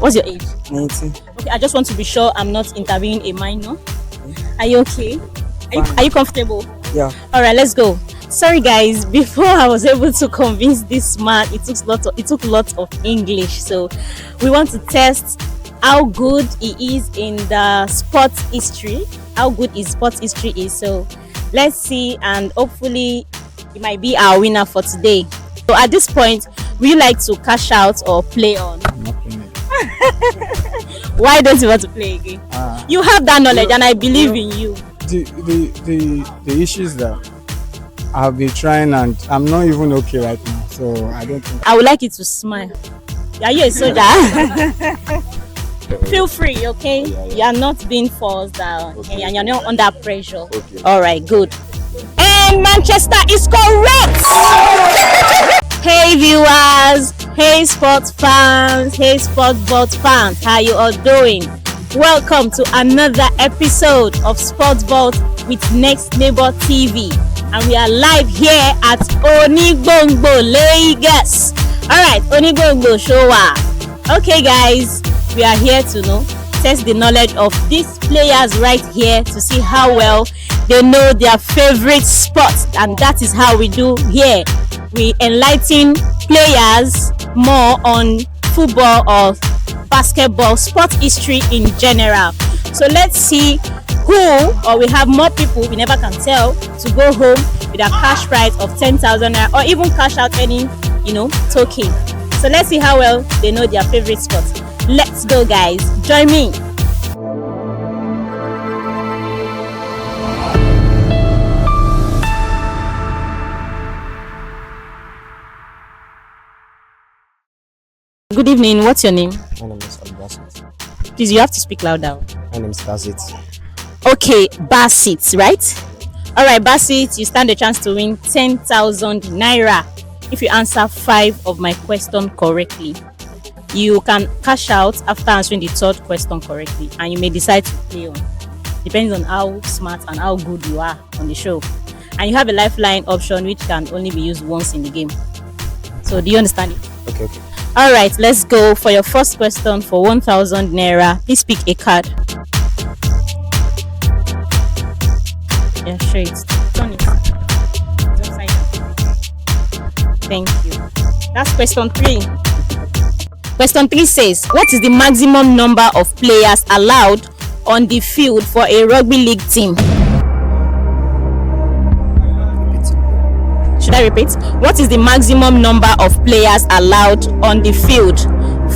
What's your age? 19. Okay, I just want to be sure I'm not interviewing a minor. Are you okay? Are you comfortable? Yeah. All right, let's go. Sorry guys, before I was able to convince this man, it took lots of English. So we want to test how good he is in the sports history. How good his sports history is. So let's see, and hopefully he might be our winner for today. So at this point, would you like to cash out or play on? I'm not playing it. Why don't you want to play again? You have that knowledge, and I believe in you. The issue is that I've been trying and I'm not even okay right now. So I don't think. I would like you to smile. Are you a soldier? Feel free, okay? You are not being forced down, okay, and you're not under pressure. Okay. All right, good. And Manchester is correct. Hey viewers, hey sports fans, hey sports bot fans, how you all doing? Welcome to another episode of Sports Bot with Next Neighbor TV, and we are live here at Onigbongbo, Lagos. All right, Onigbongbo Showa. Okay, guys, we are here to test the knowledge of these players right here to see how well they know their favorite sport, and that is how we do here. We enlighten players more on football or basketball, sport history in general. So let's see or we have more people, we never can tell, to go home with a cash prize of 10,000 naira, or even cash out any token. So let's see how well they know their favorite sport. Let's go, guys, join me. Good evening, what's your name? My name is Basit. Please, you have to speak louder. My name is Basit. Okay, Basit, right? Alright, Basit, you stand a chance to win 10,000 naira if you answer 5 of my questions correctly. You can cash out after answering the third question correctly, and you may decide to play on. Depends on how smart and how good you are on the show. And you have a lifeline option which can only be used once in the game. So do you understand it? Okay. Alright, let's go for your first question for 1,000 naira. Please pick a card. Yeah, sure, it's turn it. It's upside down. Thank you. That's question 3. Question 3 says, what is the maximum number of players allowed on the field for a rugby league team? Should I repeat? What is the maximum number of players allowed on the field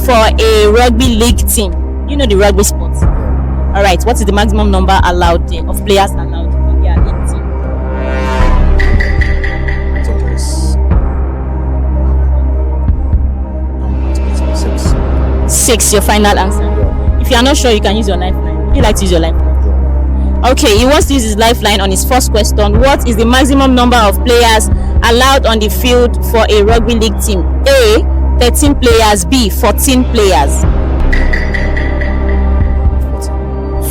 for a rugby league team? You know the rugby sport. All right. What is the maximum number allowed of players allowed in their league team? I think it's 6. Your final answer. Yeah. If you are not sure, you can use your lifeline. Would you like to use your lifeline? Okay, he wants to use his lifeline on his first question. What is the maximum number of players allowed on the field for a rugby league team? A, 13 players. B, 14 players.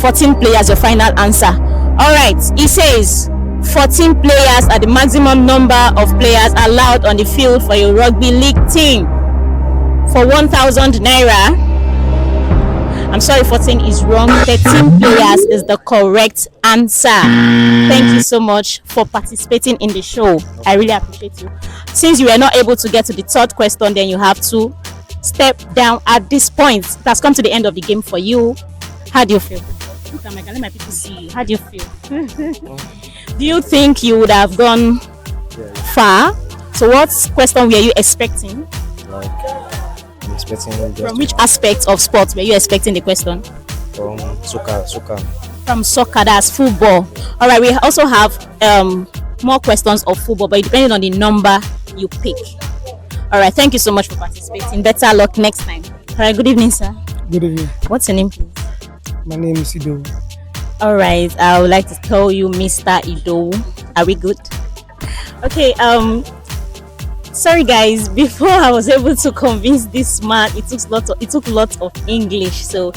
14 players, your final answer. Alright, he says 14 players are the maximum number of players allowed on the field for a rugby league team. For 1,000 naira, I'm sorry, 14 is wrong. 13 players is the correct answer. Thank you so much for participating in the show. I really appreciate you. Since you were not able to get to the third question, then you have to step down at this point. It has come to the end of the game for you. How do you feel? Let my people see you. How do you feel? Do you think you would have gone far? So what question were you expecting? From which aspect of sports were you expecting the question? From soccer. From soccer, that's football. All right, we also have more questions of football, but it depends on the number you pick. All right, thank you so much for participating. Better luck next time. All right, good evening, sir. Good evening. What's your name, please? My name is Ido. All right, I would like to call you Mr. Ido. Are we good? Okay, sorry guys, before I was able to convince this man, it took lots of English. So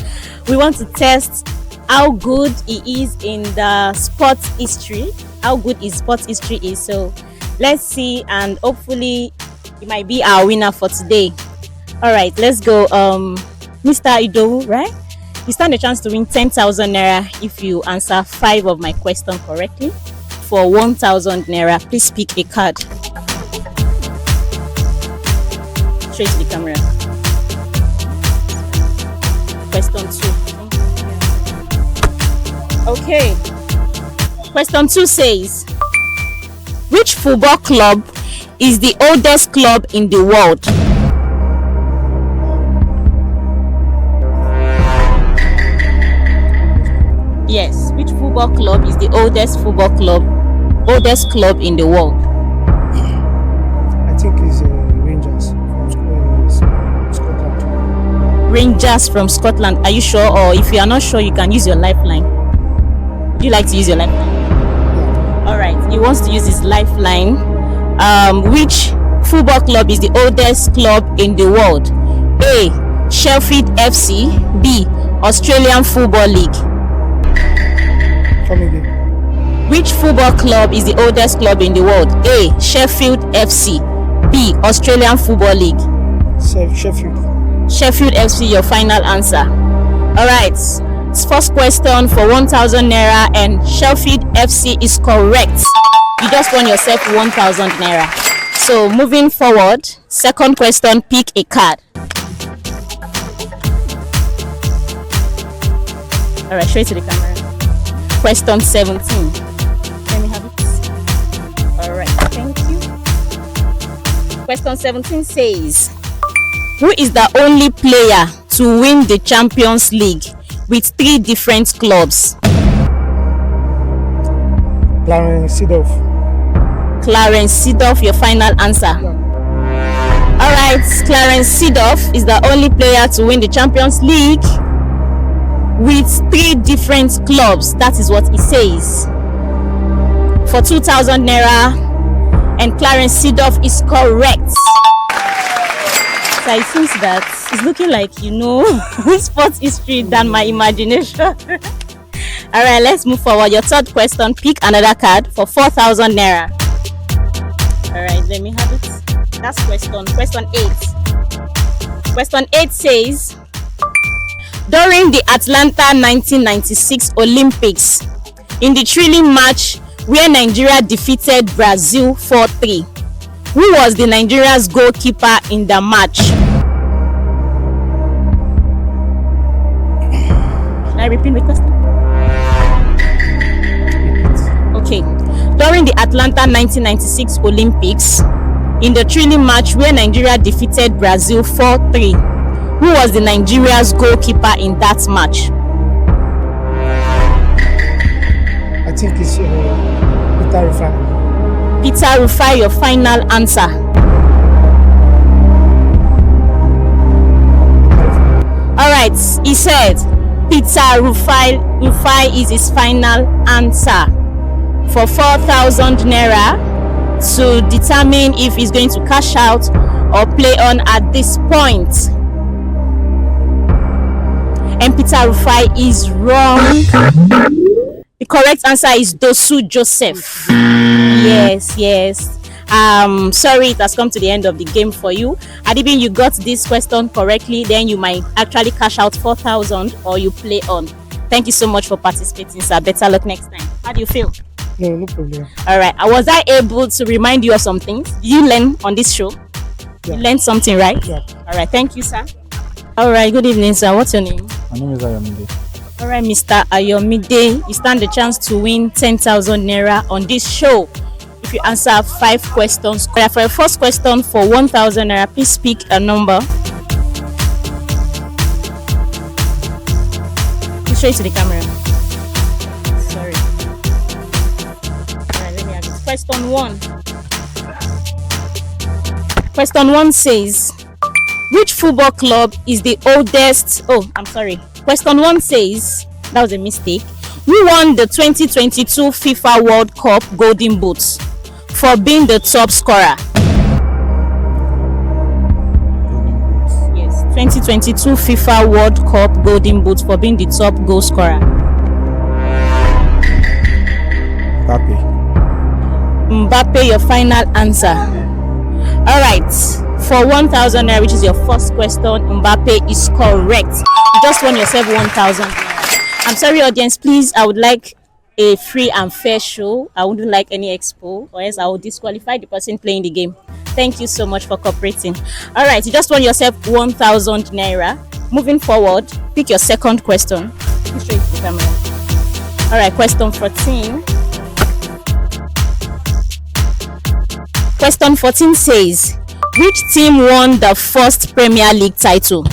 we want to test how good he is in the sports history, how good his sports history is. So let's see, and hopefully he might be our winner for today. All right, let's go. Mr. Idowu, right? You stand a chance to win 10,000 naira if you answer 5 of my questions correctly. For 1,000 naira, please pick a card. Straight to the camera. Question 2. Okay. Question 2 says, which football club is the oldest club in the world? Yes, which football club is the oldest club in the world? I think it's Rangers from Scotland. Rangers from Scotland. Are you sure? Or if you are not sure, you can use your lifeline. Would you like to use your lifeline? Yeah. All right. He wants to use his lifeline. Which football club is the oldest club in the world? A. Sheffield FC. B. Australian Football League. Come again. Which football club is the oldest club in the world? A. Sheffield FC. B. Australian Football League. Sheffield. Sheffield FC, your final answer. Alright. First question for 1,000 naira, and Sheffield FC is correct. You just won yourself 1,000 naira. So moving forward, second question, pick a card. Alright, straight to the camera. Question 17. Let me have it. Alright, thank you. Question 17 says, who is the only player to win the Champions League with 3 different clubs? Clarence Seedorf. Clarence Seedorf, your final answer. Yeah. Alright, Clarence Seedorf is the only player to win the Champions League with 3 different clubs. That is what it says. For 2,000 naira, and Clarence Seedorf is correct. So it seems that it's looking like you know sports history than my imagination. Alright, let's move forward. Your third question, pick another card for 4,000 naira. Alright, let me have it. That's question 8. Question 8 says, during the Atlanta 1996 Olympics, in the thrilling match where Nigeria defeated Brazil 4-3, who was the Nigeria's goalkeeper in the match? Can I repeat the question? Okay. During the Atlanta 1996 Olympics, in the thrilling match where Nigeria defeated Brazil 4-3, who was the Nigeria's goalkeeper in that match? I think it's Peter Rufai. Peter Rufai, your final answer. Alright, he said Peter Rufai is his final answer. For 4,000 naira to determine if he's going to cash out or play on at this point. And Peter Rufai is wrong. The correct answer is Dosu Joseph. Yes. Sorry, it has come to the end of the game for you. Adibin, you got this question correctly, then you might actually cash out 4,000 or you play on. Thank you so much for participating, sir. Better luck next time. How do you feel? No problem. Alright, was I able to remind you of some things? Did you learn on this show? Yeah. You learned something, right? Yeah. Alright, thank you, sir. Alright, good evening, sir. What's your name? My name is Ayomide. Alright, Mr. Ayomide, you stand the chance to win 10,000 naira on this show if you answer 5 questions. For your first question for 1,000 naira, please pick a number. Straight to the camera. Sorry. Alright, let me have it. Question 1. Question 1 says, which football club is the oldest? Question 1 says, that was a mistake. Who won the 2022 FIFA World Cup Golden Boots for being the top scorer? Yes, 2022 FIFA World Cup Golden Boots for being the top goal scorer. Mbappe. Mbappe, your final answer. Alright, For 1,000 naira, which is your first question, Mbappe is correct. You just won yourself 1,000 naira. I'm sorry, audience. Please, I would like a free and fair show. I wouldn't like any expo, or else I will disqualify the person playing the game. Thank you so much for cooperating. All right, you just won yourself 1,000 naira. Moving forward, pick your second question. Please show it to the camera. All right, question 14. Question 14 says, which team won the first Premier League title?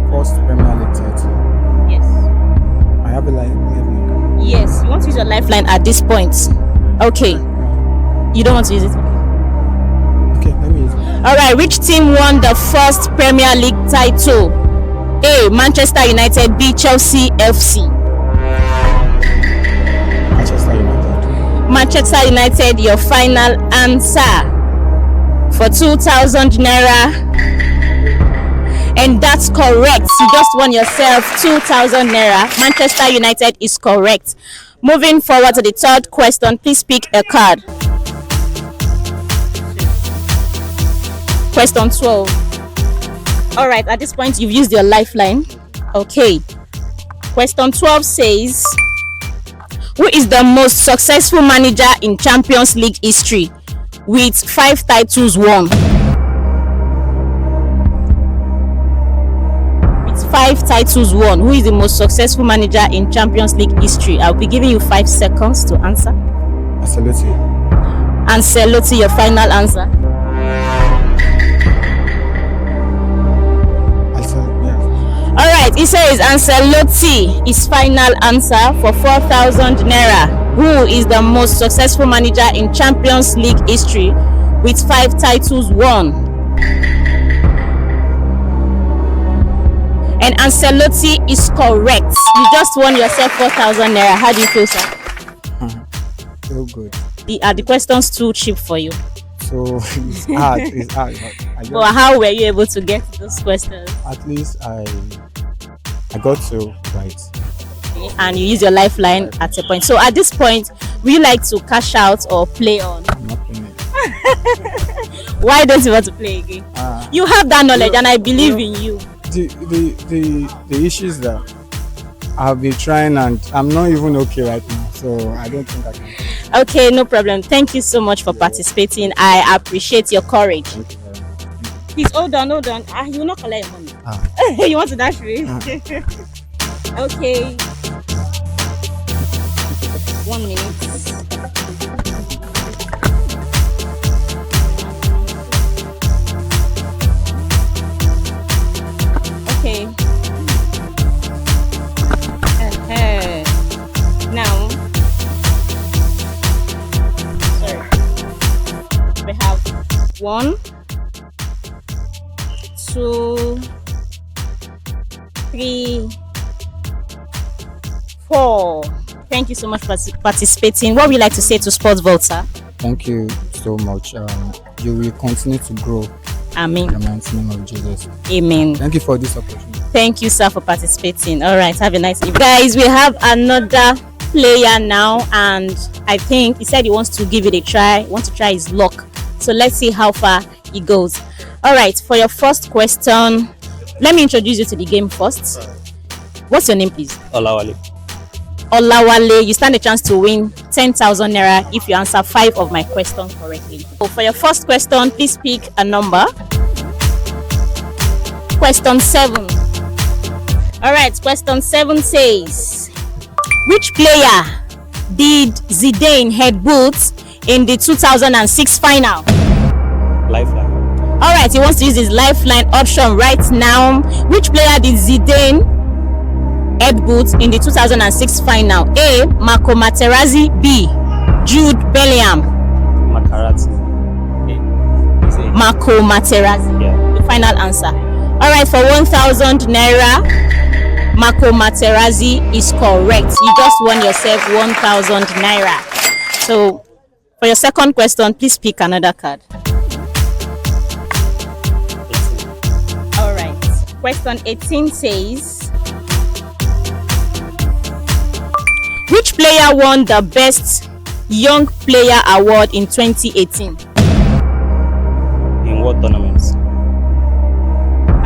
First Premier League title. Yes. I have a lifeline. Yes, you want to use your lifeline at this point. Okay. You don't want to use it? Okay, let me use it. All right, which team won the first Premier League title? A. Manchester United. B. Chelsea FC. Manchester United. Manchester United, your final answer for 2,000 naira. And that's correct. You just won yourself 2,000 naira. Manchester United is correct. Moving forward to the third question, please pick a card. Question 12. All right, at this point, you've used your lifeline. Okay. Question 12 says, who is the most successful manager in Champions League history with 5 titles won? With 5 titles won, who is the most successful manager in Champions League history? I'll be giving you 5 seconds to answer. Ancelotti. Ancelotti, your final answer. Alright, it says Ancelotti is final answer for 4,000 naira. Who is the most successful manager in Champions League history with 5 titles won? And Ancelotti is correct. You just won yourself 4,000 naira. How do you feel, sir? Feel good. Are the questions too cheap for you? So it's hard. It's hard. Well, how were you able to get those questions? At least I got to right. And you use your lifeline at a point. So at this point, would you like to cash out or play on? I'm not playing it. Why don't you want to play again? You have that knowledge, and I believe in you. The issue is that I've been trying and I'm not even okay right now, so I don't think I can. Okay, no problem. Thank you so much for participating. I appreciate your courage. Thank you very much. Please hold on. You will not collect your money. You want to dash me? Okay. 1 minute. Okay. Now, sorry. We have 1, 2, 3, 4. Thank you so much for participating. What would you like to say to Sports Vault, sir? Thank you so much. You will continue to grow. Amen. In the mighty name of Jesus. Amen. Thank you for this opportunity. Thank you, sir, for participating. All right, have a nice evening. Guys, we have another player now, and I think he said he wants to give it a try, wants to try his luck. So let's see how far he goes. All right, for your first question, let me introduce you to the game first. What's your name, please? Olawale. Olawale, you stand a chance to win 10,000 naira if you answer 5 of my questions correctly. So for your first question, please pick a number. Question 7. All right, question 7 says, which player did Zidane headbutt in the 2006 final? Lifeline. All right, he wants to use his lifeline option right now. Which player did Zidane headbutt in the 2006 final? A. Marco Materazzi. B. Jude Bellingham. Makarazzi. Marco Materazzi. Yeah. The final answer. All right, for 1,000 naira, Marco Materazzi is correct. You just won yourself 1,000 naira. So for your second question, please pick another card. All right. Question 18 says, which player won the best Young Player Award in 2018? In what tournaments?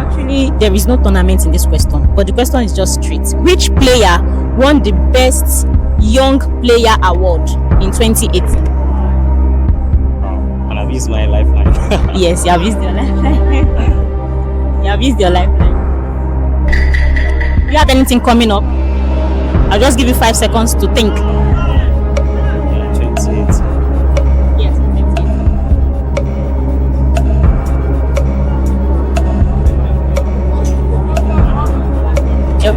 Actually, there is no tournament in this question, but the question is just straight. Which player won the Best Young Player Award in 2018? And I've used my lifeline. Yes, you have used your lifeline. You have used your lifeline. Do you have anything coming up? I'll just give you 5 seconds to think. 28. Yes, 28. Yep.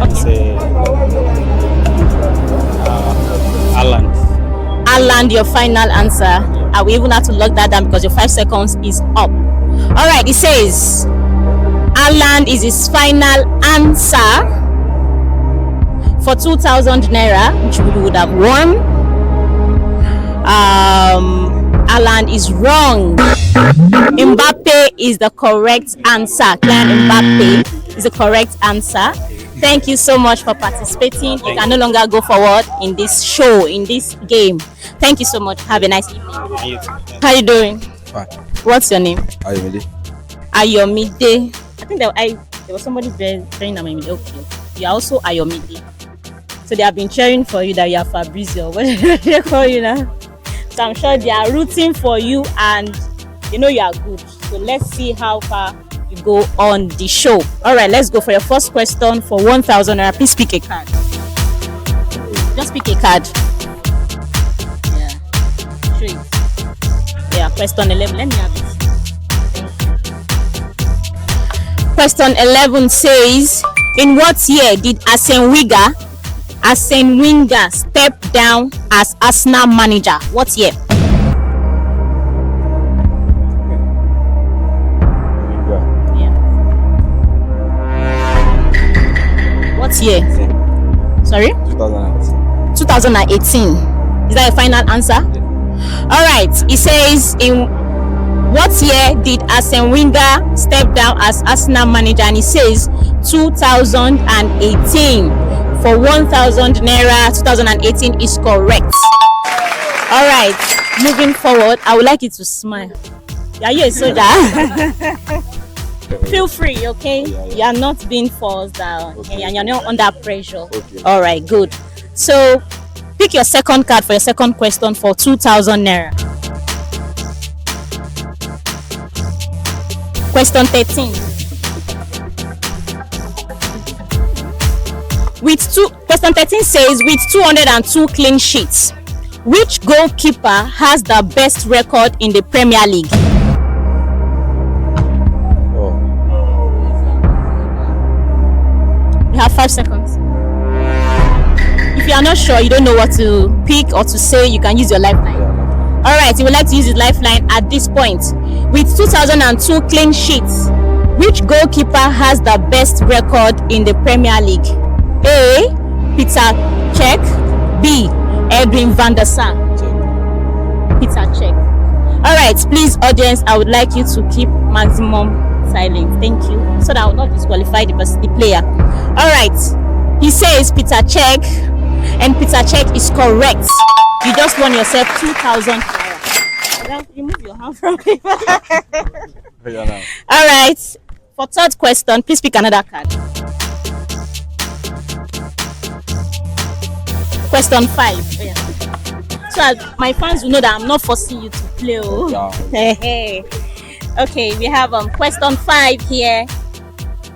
Okay. Say, Alan. Alan, your final answer. I will even have to lock that down because your 5 seconds is up. All right, it says Alan is his final answer for 2,000 naira, which we would have won. Alan is wrong. Mbappe is the correct answer. Kylian Mbappe is the correct answer. Thank you so much for participating. You can no longer go forward in this show, in this game. Thank you so much. Have a nice evening. How you doing? Fine. What's your name? Ayomide. Ayomide. I think there was somebody there training Ayomide. Okay. You are also Ayomide. So they have been cheering for you that you are Fabrizio. What do they call you now? So I'm sure they are rooting for you and they know you are good. So let's see how far you go on the show. All right, let's go for your first question for 1,000 naira. Please pick a card. Just pick a card. Yeah. Show it. Yeah, question 11. Let me have it. Question 11 says, in what year did Arsene Wenger step down as Arsenal manager? What year? Yeah. What year? Sorry? 2008. 2018. Is that your final answer? Yeah. All right. It says, in what year did Arsene Wenger step down as Arsenal manager? And it says 2018. For 1,000 naira, 2018 is correct. All right. Moving forward, I would like you to smile. Yeah, you're a soldier. Feel free, okay? Yeah. You are not being forced down, Okay. and you're not under pressure. Okay. All right, good. So, pick your second card for your second question for 2,000 naira. Question 13. Question 13 says, with 202 clean sheets, which goalkeeper has the best record in the Premier League? Oh. You have 5 seconds. If you are not sure, you don't know what to pick or to say, you can use your lifeline. Yeah. All right, you would like to use his lifeline at this point. With 2002 clean sheets, which goalkeeper has the best record in the Premier League? A. Peter Cech. B. Edwin van der Sar. Check. Peter Cech. All right, please, audience, I would like you to keep maximum silence. Thank you, so that I will not disqualify the player. All right, he says Peter Cech, and Peter Cech is correct. You just won yourself 2,000 naira. Remove your hand from me. Yeah, now. All right, for third question, please pick another card. Question 5. Oh, yeah. So my fans will know that I'm not forcing you to play. Oh. Yeah. Okay, we have question 5 here.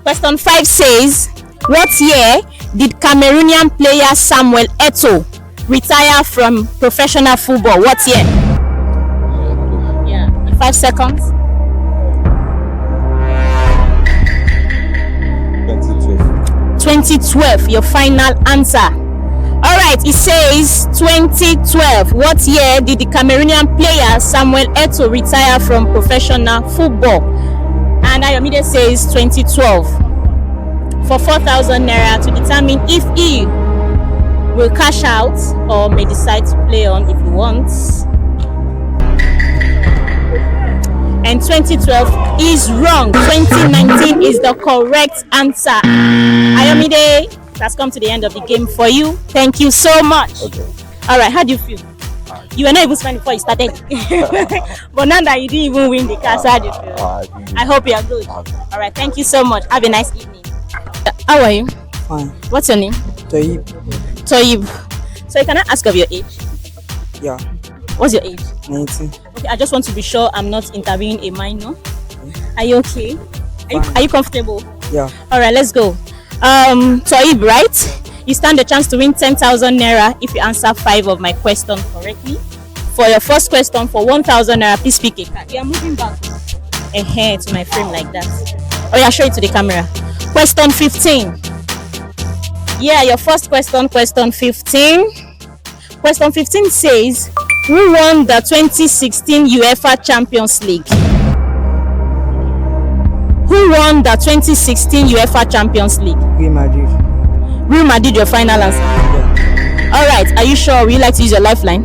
Question 5 says, what year did Cameroonian player Samuel Eto'o retire from professional football? What year? Yeah, in 5 seconds. 2012. 2012, your final answer. All right, it says 2012. What year did the Cameroonian player Samuel Eto'o retire from professional football? And Ayomide says 2012. For 4,000 naira to determine if he will cash out or may decide to play on if he wants. And 2012 is wrong. 2019 is the correct answer. Ayomide, that's come to the end of the game for you. Thank you so much. Okay. All right, how do you feel? You were not even smiling before you started. But now that you didn't even win the car, so how do you feel? I hope you are good. All right, thank you so much. Have a nice evening. How are you? Fine. What's your name? Toyib. Toyib. So can I ask of your age? Yeah. What's your age? 19. Okay, I just want to be sure I'm not interviewing a minor. Are you okay? Are you comfortable? Yeah. All right, let's go. Toyib, right? You stand a chance to win 10,000 naira if you answer 5 of my questions correctly. For your first question, for 1,000 naira, please pick a card. You are moving back to my frame like that. Oh yeah, show it to the camera. Question 15. Yeah, your first question, question 15. Question 15 says, who won the 2016 UEFA Champions League? Who won the 2016 UEFA Champions League? Real Madrid. Real Madrid, your final answer? Yeah. Alright, are you sure? Would you like to use your lifeline?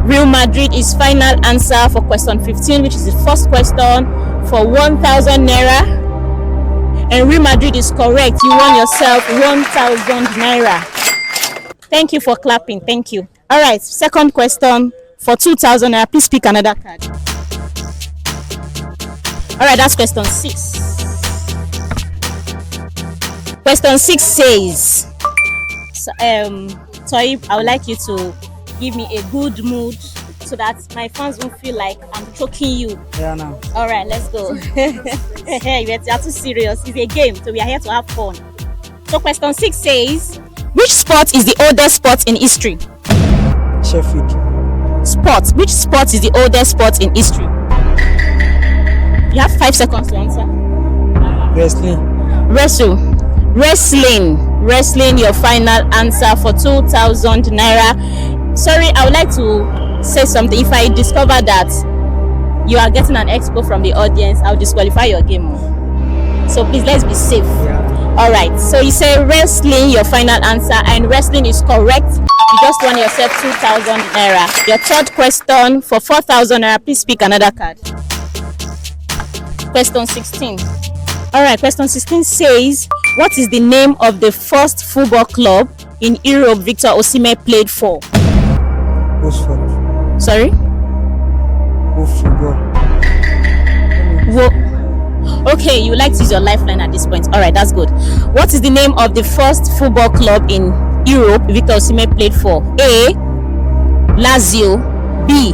Real Madrid is final answer for question 15, which is the first question for 1,000 naira. And Real Madrid is correct. You won yourself 1,000 naira. Thank you for clapping. Thank you. Alright, second question for 2,000 naira. Please pick another card. Alright, that's question 6. Question 6 says, Toyib, I would like you to give me a good mood so that my fans won't feel like I'm choking you. Yeah, now. All right, let's go. You're too serious. It's a game, so we are here to have fun. So question 6 says, which sport is the oldest sport in history? Sheffield. Sport. Which sport is the oldest sport in history? You have 5 seconds to answer. Wrestling. Wrestling, your final answer for 2,000 naira. Sorry, I would like to say something. If I discover that you are getting an expo from the audience, I'll disqualify your game. So please, let's be safe. Yeah. All right, so you say wrestling, your final answer, and wrestling is correct. You just won yourself 2,000 naira. Your third question for 4,000 naira. Please pick another card. Question 16. All right, question 16 says, what is the name of the first football club in Europe Victor Osimhen played for? Oxford. Sorry? Football. Okay, you like to use your lifeline at this point. All right, that's good. What is the name of the first football club in Europe Victor Osimhen played for? A. Lazio. B.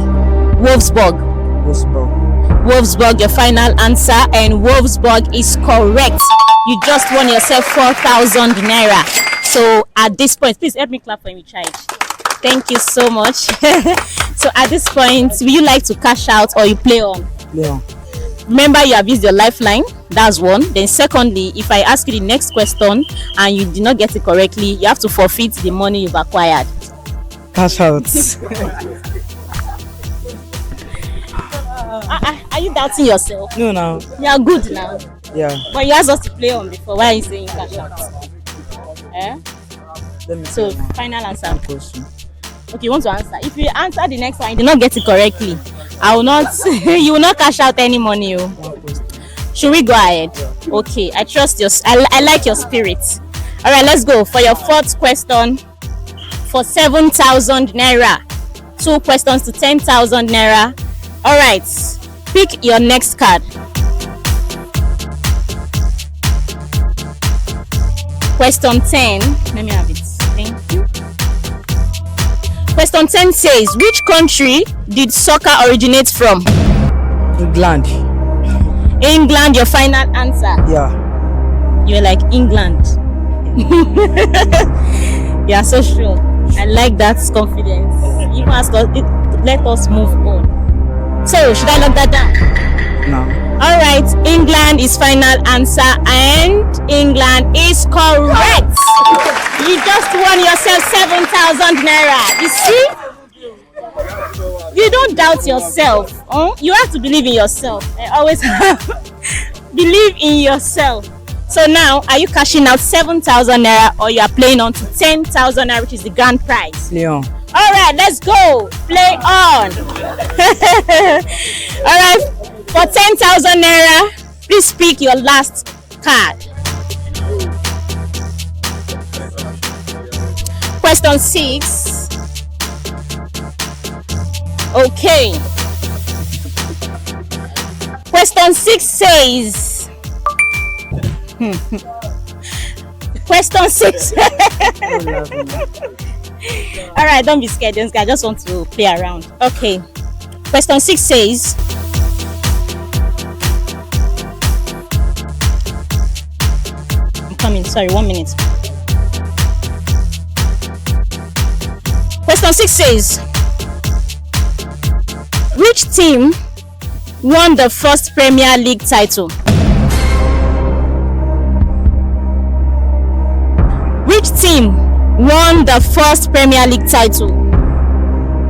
Wolfsburg. Wolfsburg, your final answer, and Wolfsburg is correct. You just won yourself 4,000 naira. So at this point, please help me clap for me, child. Thank you so much. So at this point, will you like to cash out or you play on? Play on. Remember, you have used your lifeline. That's one. Then secondly, if I ask you the next question and you did not get it correctly, you have to forfeit the money you've acquired. Cash out. Are you doubting yourself? No, now. You are good now. Yeah. But you asked us to play on before. Why are you saying cash out? Let me So see. final answer. Question. Okay, you want to answer. If you answer the next one, you did not get it correctly, I will not. You will not cash out any money. Oh. One question. Should we go ahead? Okay, I trust your. I like your spirit. All right, let's go for your fourth question. For 7,000 naira, 2 questions to 10,000 naira. All right, pick your next card. Question 10. Let me have it. Thank you. Question 10 says, which country did soccer originate from? England. England, your final answer. Yeah. You're like England. You are so sure. I like that confidence. Even as let us move on. So, should I lock that down? No. All right, England is final answer, and England is correct. You just won yourself 7,000 naira. You see? You don't doubt yourself. You have to believe in yourself. I always believe in yourself. So now, are you cashing out 7,000 naira or you are playing on to 10,000 naira, which is the grand prize? Play on. All right, let's go. Play on. All right, for 10,000 naira, please pick your last card. Question 6. Okay. Question 6 says. Question 6. All right, don't be scared. I just want to play around. Okay. Question 6 says. I'm coming. Sorry, 1 minute. Question 6 says. Which team won the first Premier League title? Which team won the first Premier League title?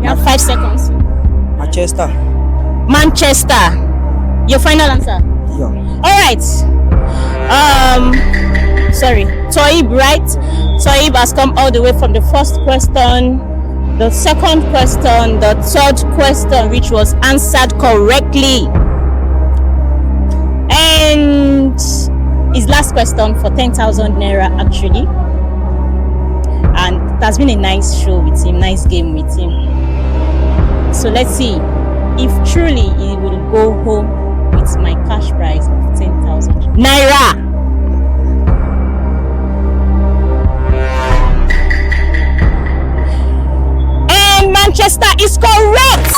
You have 5 seconds. Manchester. Manchester. Your final answer? Yeah. Alright. Sorry. Toib, right? Toib has come all the way from the first question, the second question, the third question, which was answered correctly. And his last question for 10,000 naira actually. And it has been a nice show with him, nice game with him. So let's see if truly he will go home with my cash prize of 10,000 naira. And Manchester is correct.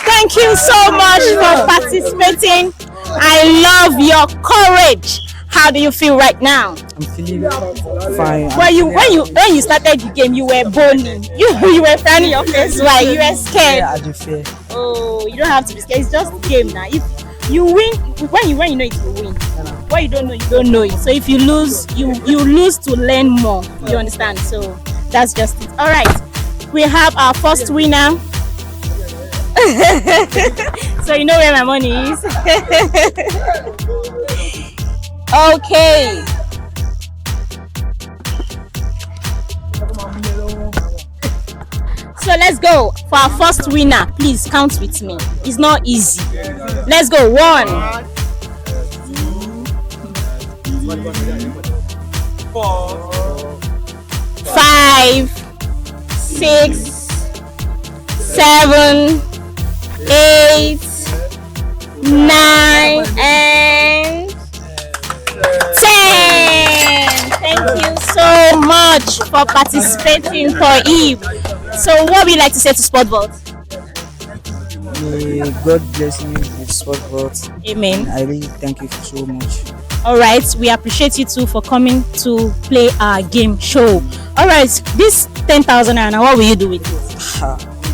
Thank you so much for participating. I love your courage. How do you feel right now? I'm feeling fine. When you started the game, you were bowling. You were frowning your face. Why? You were scared. Yeah, I do fear. Oh, you don't have to be scared. It's just a game now. If you win, when you know it, you win. What you don't know, you don't know it. So if you lose, you lose to learn more. You understand? So that's just it. All right, we have our first winner. So you know where my money is. Okay. So let's go for our first winner. Please count with me. It's not easy. Let's go. 1, 5, 6, 7, 8, 9, and 10. Thank you so much for participating, Toib. So what would you like to say to Sportbot? May God bless me with Sportbot. Amen. I really thank you so much. All right, we appreciate you too for coming to play our game show. All right, this 10,000 naira, what will you do with it?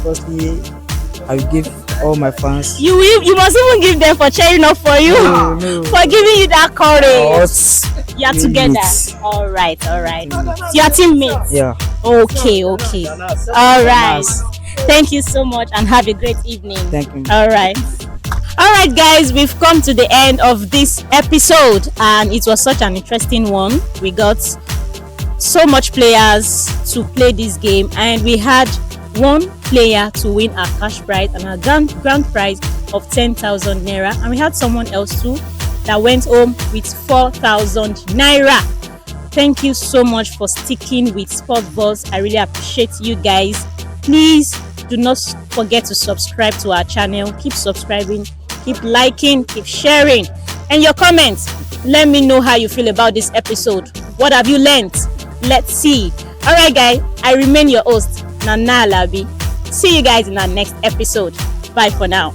Firstly, I will give all my fans. You must even give them for cheering up for you, No. for giving you that courage. Us. You are together. Mates. All right. You are teammates. Yeah. Okay. All right. Thank you so much and have a great evening. Thank you. All right, guys, we've come to the end of this episode and it was such an interesting one. We got so much players to play this game and we had one player to win our cash prize and our grand prize of 10,000 naira, and we had someone else too that went home with 4,000 naira. Thank you so much for sticking with Sportbuzz. I really appreciate you guys. Please do not forget to subscribe to our channel. Keep subscribing, keep liking, keep sharing, and your comments. Let me know how you feel about this episode. What have you learned? Let's see. All right, guys, I remain your host, Nana Alabi. See you guys in our next episode. Bye for now.